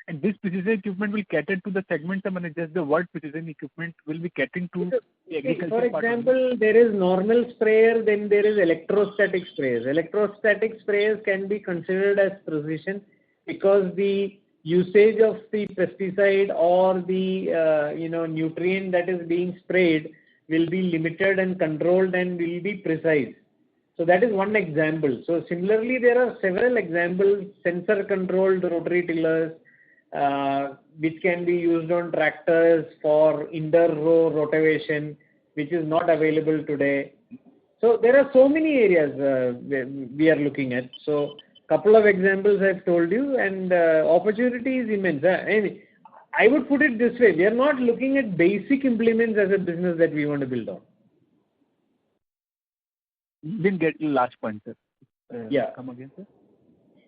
And this precision equipment will cater to the segments. I mean, just the word precision equipment will be catering to the agriculture. For example, there is normal sprayer, then there is electrostatic sprayers. Electrostatic sprayers can be considered as precision because the usage of the pesticide or the nutrient that is being sprayed will be limited and controlled and will be precise. So that is one example. So similarly, there are several examples: sensor-controlled rotary tillers, which can be used on tractors for inter-row rotation, which is not available today. So there are so many areas we are looking at. So couple of examples I've told you, and opportunity is immense. I would put it this way: we are not looking at basic implements as a business that we want to build on. Didn't get your last point, sir. Yeah. Come again, sir.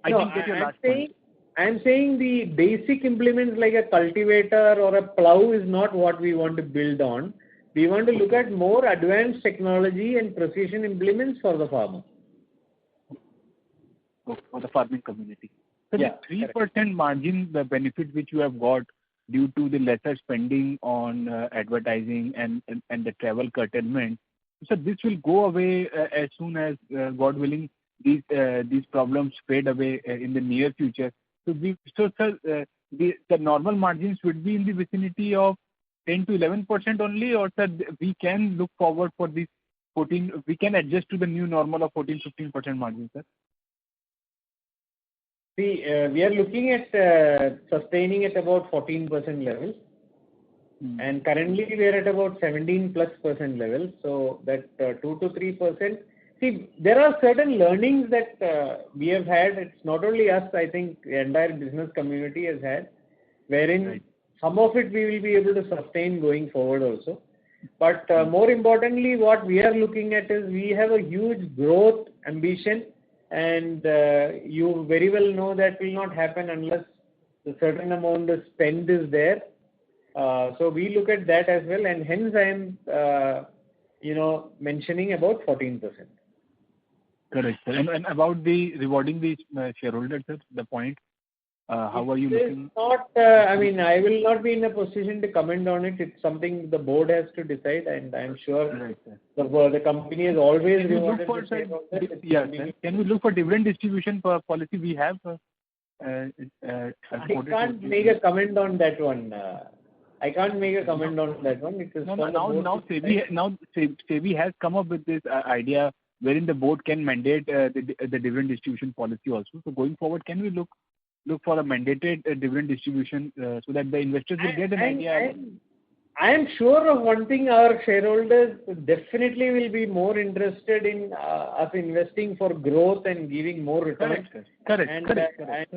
I didn't get your last point. I'm saying the basic implements like a cultivator or a plow is not what we want to build on. We want to look at more advanced technology and precision implements for the farmer. For the farming community. So yeah, the 3% margin, the benefit which you have got due to the lesser spending on advertising and the travel curtailment, so this will go away as soon as, God willing, these problems fade away in the near future. So sir, the normal margins would be in the vicinity of 10 to 11% only, or sir, we can look forward for this 14, we can adjust to the new normal of 14-15% margin, sir? See, we are looking at sustaining at about 14% levels, and currently we are at about 17+% levels. So that 2 to 3%. See, there are certain learnings that we have had. It's not only us, I think the entire business community has had, wherein some of it we will be able to sustain going forward also. But more importantly, what we are looking at is we have a huge growth ambition, and you very well know that will not happen unless a certain amount of spend is there. So we look at that as well, and hence I am mentioning about 14%. Correct, sir. And about the rewarding the shareholders, sir, the point, how are you looking? Not, I will not be in a position to comment on it. It's something the board has to decide, and I'm sure the company has always rewarded the shareholders. Yeah, sir. Can we look for dividend distribution policy we have? I can't make a comment on that one. I can't make a comment on that one. It is now SEBI has come up with this idea wherein the board can mandate the dividend distribution policy also. So going forward, can we look for a mandated dividend distribution so that the investors will get an idea? I am sure of one thing: our shareholders definitely will be more interested in us investing for growth and giving more returns. Correct.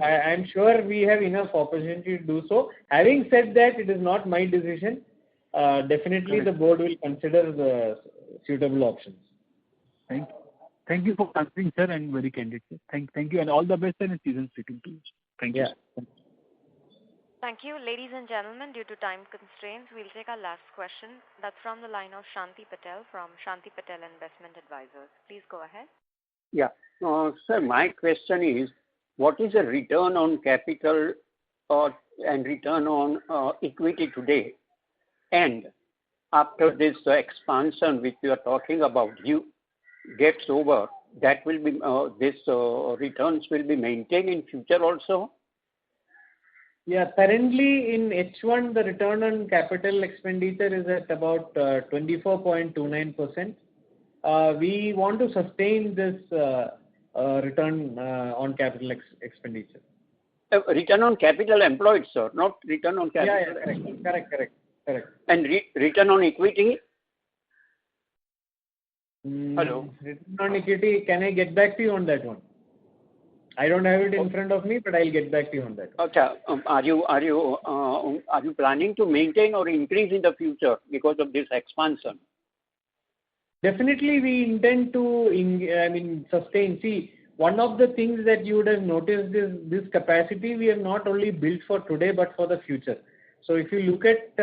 I am sure we have enough opportunity to do so. Having said that, it is not my decision. Definitely the board will consider the suitable options. Thank you for answering, sir, and very candid, sir. Thank you, and all the best in season 2. Thank you. Yeah. Thank you. Ladies and gentlemen, due to time constraints, we'll take our last question. That's from the line of Shanti Patel from Shanti Patel Investment Advisors. Please go ahead. Yeah. Sir, my question is, what is the return on capital and return on equity today? And after this expansion which you are talking about gets over, that will be this returns will be maintained in future also? Yeah, currently in H1 the return on capital expenditure is at about 24.29%. We want to sustain this return on capital expenditure. Return on capital employed, sir, not return on capital. Yeah, correct. And return on equity? Hello. Return on equity, can I get back to you on that one? I don't have it in front of me, but I'll get back to you on that. Okay. Are you planning to maintain or increase in the future because of this expansion? Definitely, we intend to sustain. See, one of the things that you would have noticed is this capacity we have not only built for today but for the future. So if you look at,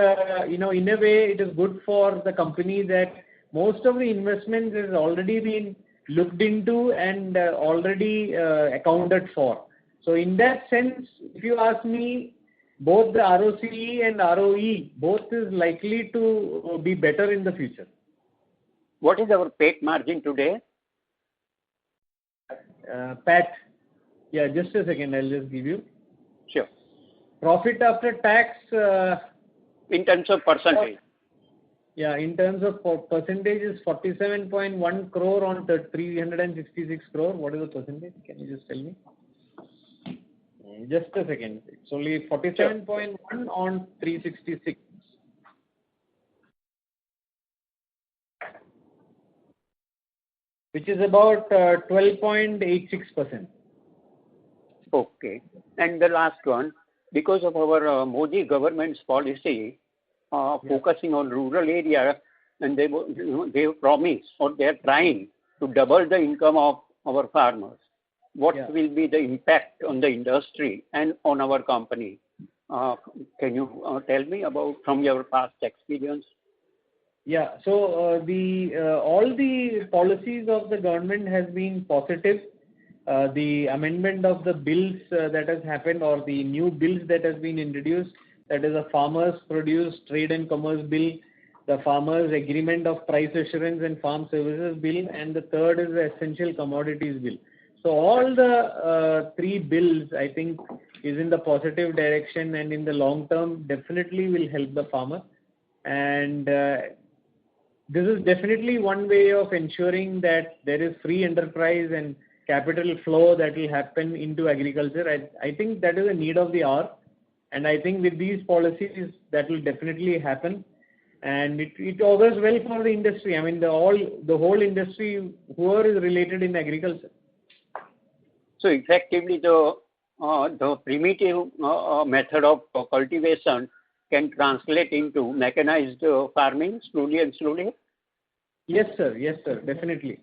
in a way, it is good for the company that most of the investments has already been looked into and already accounted for. So in that sense, if you ask me, both the ROCE and ROE, both is likely to be better in the future. What is our PAT margin today? PAT. Yeah, just a second. I'll just give you. Sure. Profit after tax. In terms of percentage. Yeah, in terms of percentage is 47.1 crore on 366 crore. What is the percentage? Can you just tell me? Just a second. It's only 47.1 on 366. Which is about 12.86%. Okay. And the last one, because of our Modi government's policy focusing on rural area, and they promise or they are trying to double the income of our farmers. What will be the impact on the industry and on our company? Can you tell me about from your past experience? Yeah. So all the policies of the government has been positive. The amendment of the bills that has happened, or the new bills that has been introduced, that is a Farmers Produce Trade and Commerce Bill, the Farmers Agreement of Price Assurance and Farm Services Bill, and the third is the Essential Commodities Bill. So all the three bills, I think, is in the positive direction, and in the long term definitely will help the farmer. And this is definitely one way of ensuring that there is free enterprise and capital flow that will happen into agriculture. I think that is a need of the hour, and I think with these policies that will definitely happen, and it augurs well for the industry. I mean the whole industry, whoever is related in agriculture. So effectively, the primitive method of cultivation can translate into mechanized farming slowly and slowly? Yes, sir. Yes, sir. Definitely.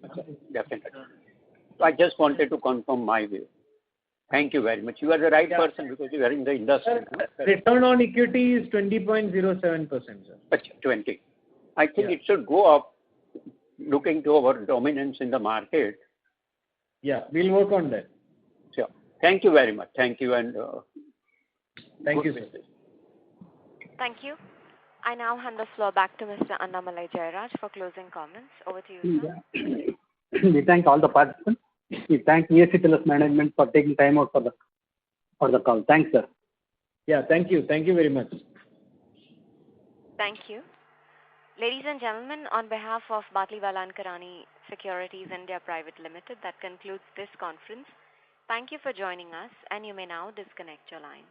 Definitely. I just wanted to confirm my view. Thank you very much. You are the right person because you are in the industry. Return on equity is 20.07%, sir. 20. I think it should go up looking to our dominance in the market. Yeah, we'll work on that. Sure. Thank you very much. Thank you and thank you, sir. Thank you. I now hand the floor back to Mr. Annamalai Jayaraj for closing comments. Over to you, sir. We thank all the participants. We thank VSTTILLERS management for taking time out for the call. Thanks, sir. Yeah, thank you. Thank you very much. Thank you. Ladies and gentlemen, on behalf of Batliwala & Karani Securities India Private Limited, that concludes this conference. Thank you for joining us, and you may now disconnect your line.